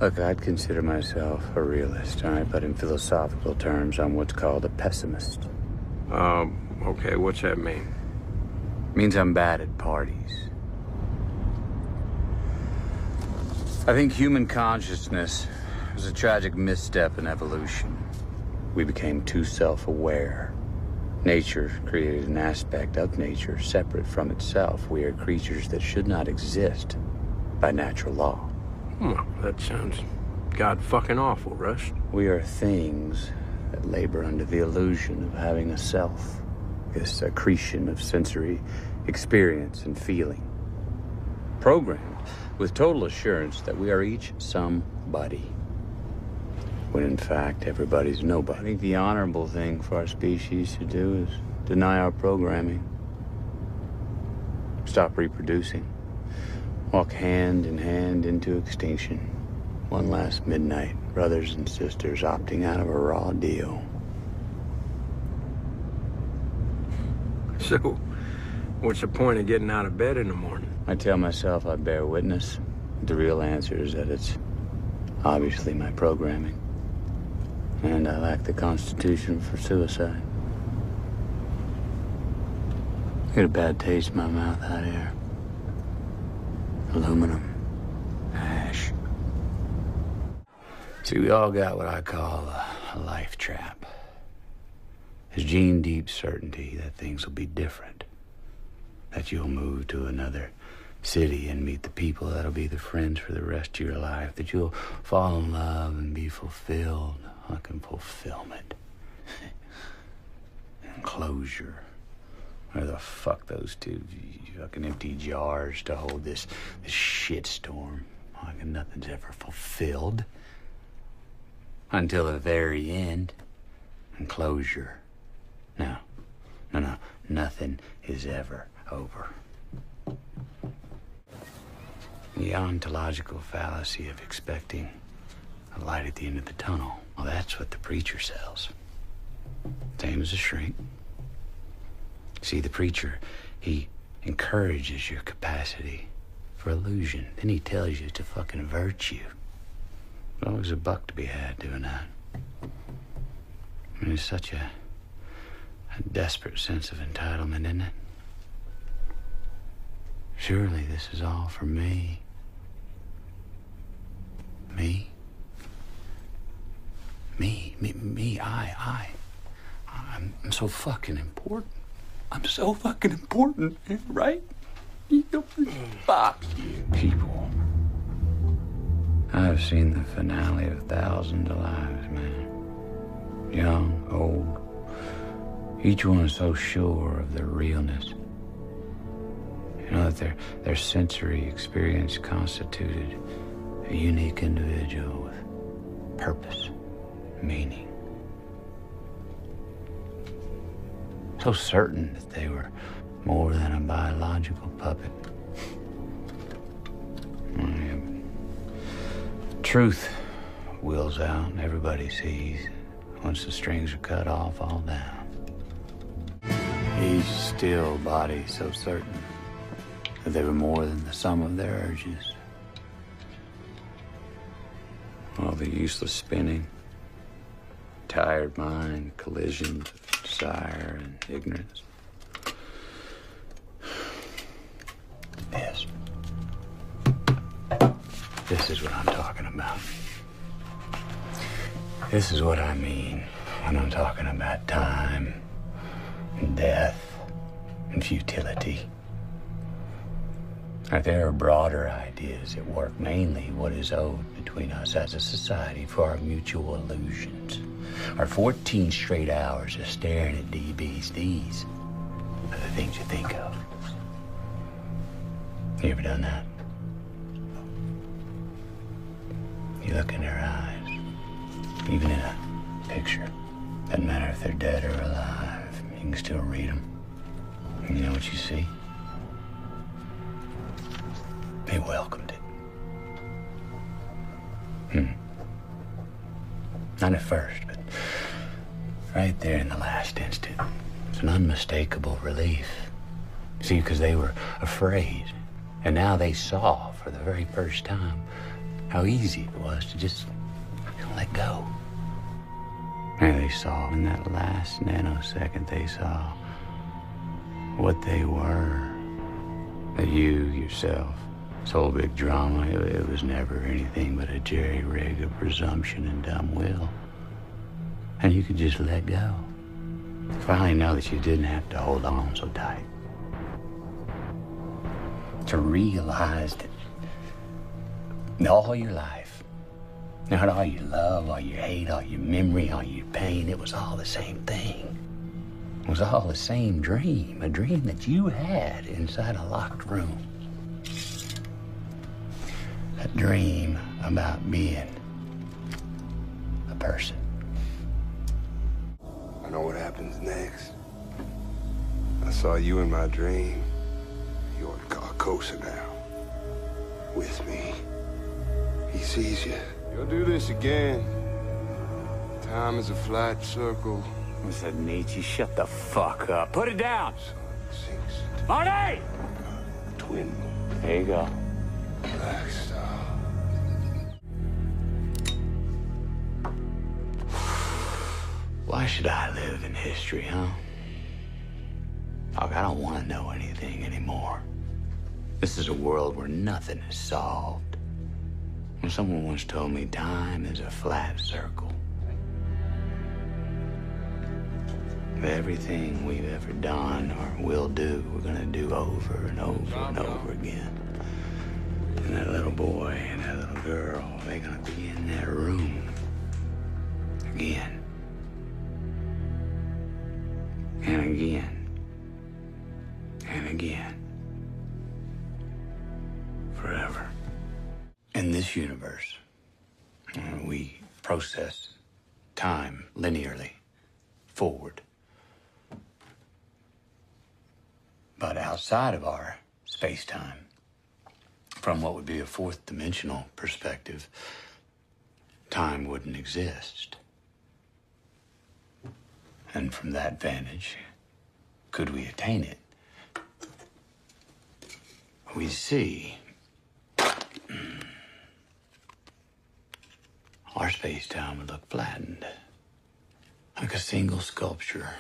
Look, I'd consider myself a realist, all right? But in philosophical terms, I'm what's called a pessimist. Okay, what's that mean? Means I'm bad at parties. I think human consciousness was a tragic misstep in evolution. We became too self-aware. Nature created an aspect of nature separate from itself. We are creatures that should not exist by natural law. Well, that sounds god-fucking awful, Russ. We are things that labor under the illusion of having a self, this accretion of sensory experience and feeling. Programmed with total assurance that we are each somebody, when in fact everybody's nobody. I think the honorable thing for our species to do is deny our programming. Stop reproducing. Walk hand in hand into extinction. One last midnight, brothers and sisters opting out of a raw deal. So, what's the point of getting out of bed in the morning? I tell myself I bear witness. The real answer is that it's obviously my programming. And I lack the constitution for suicide. I get a bad taste in my mouth out here. Aluminum. Ash. See, we all got what I call a life trap. This gene-deep certainty that things will be different. That you'll move to another city and meet the people that'll be the friends for the rest of your life. That you'll fall in love and be fulfilled. Fucking fulfillment. And closure. Where the fuck those two fucking empty jars to hold this shitstorm. Like nothing's ever fulfilled. Until the very end. And closure. No. Nothing is ever over. The ontological fallacy of expecting a light at the end of the tunnel. Well, that's what the preacher sells. Same as a shrink. See, the preacher, he encourages your capacity for illusion. Then he tells you to fucking virtue. There's always a buck to be had doing that. I mean, it's such a desperate sense of entitlement, isn't it? Surely this is all for me. Me. I'm so fucking important. I'm so fucking important, right? Fuck you, people. I've seen the finale of thousands of lives, man. Young, old. Each one is so sure of their realness. You know that their sensory experience constituted a unique individual with purpose, meaning. So certain that they were more than a biological puppet. Truth wheels out and everybody sees once the strings are cut off all down. Each still body so certain that they were more than the sum of their urges. All the useless spinning, tired mind, collisions of desire and ignorance. This is what I'm talking about. This is what I mean when I'm talking about time and death and futility. There are broader ideas at work, mainly what is owed between us as a society for our mutual illusions. Our 14 straight hours of staring at DBs. These are the things you think of. You ever done that? You look in their eyes, even in a picture. Doesn't matter if they're dead or alive. You can still read them. And you know what you see? They welcomed it. Not at first, but right there in the last instant. It's an unmistakable relief. See, because they were afraid. And now they saw for the very first time How easy it was to just let go. And they saw, in that last nanosecond, they saw what they were. That you, yourself, this whole big drama, it was never anything but a jerry-rig of presumption and dumb will. And you could just let go. Finally know that you didn't have to hold on so tight. To realize that all your life, not all your love, all your hate, all your memory, all your pain, it was all the same thing. It was all the same dream, a dream that you had inside a locked room. A dream about being a person. I know what happens next. I saw you in my dream. You're the Carcosa now. With me. He sees you. You'll do this again. Time is a flat circle. Listen, Nietzsche, shut the fuck up. Put it down! Sinks into Marty! twin There you go. black star. Why should I live in history, huh? Look, I don't want to know anything anymore. This is a world where nothing is solved. When someone once told me time is a flat circle. Everything we've ever done or will do, we're gonna do over and over and over again. And that little boy and that little girl, they're gonna be in that room again. And again. And again. Forever. In this universe, we process time linearly forward. But outside of our space-time, from what would be a fourth dimensional perspective, time wouldn't exist. And from that vantage, could we attain it? We see our space-time would look flattened, like a single sculpture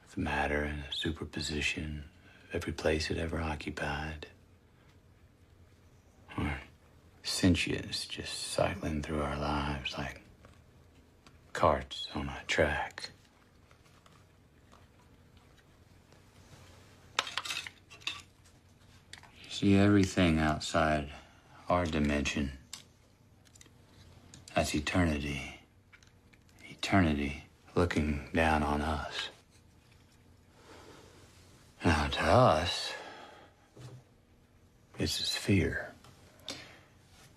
with matter and a superposition of every place it ever occupied. Or sentience just cycling through our lives like carts on a track. See, everything outside our dimension, that's eternity. Eternity looking down on us. Now, to us, it's a sphere.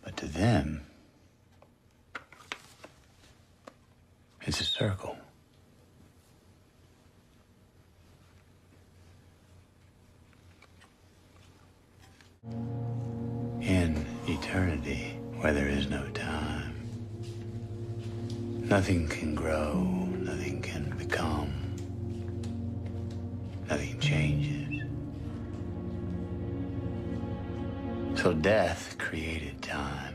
But to them, it's a circle. In eternity, where there is no time, nothing can grow, nothing can become, nothing changes. So death created time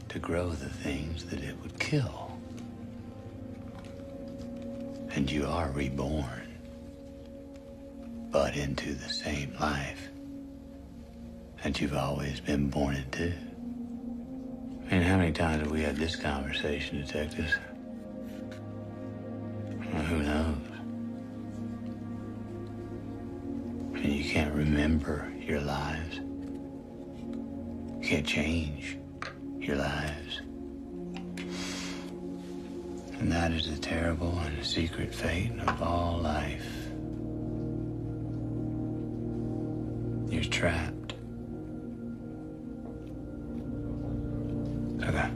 to grow the things that it would kill. And you are reborn, but into the same life that you've always been born into. I mean, how many times have we had this conversation, detectives? Well, who knows? And you can't remember your lives. You can't change your lives. And that is the terrible and secret fate of all life. You're trapped. Like a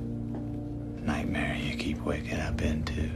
nightmare you keep waking up into.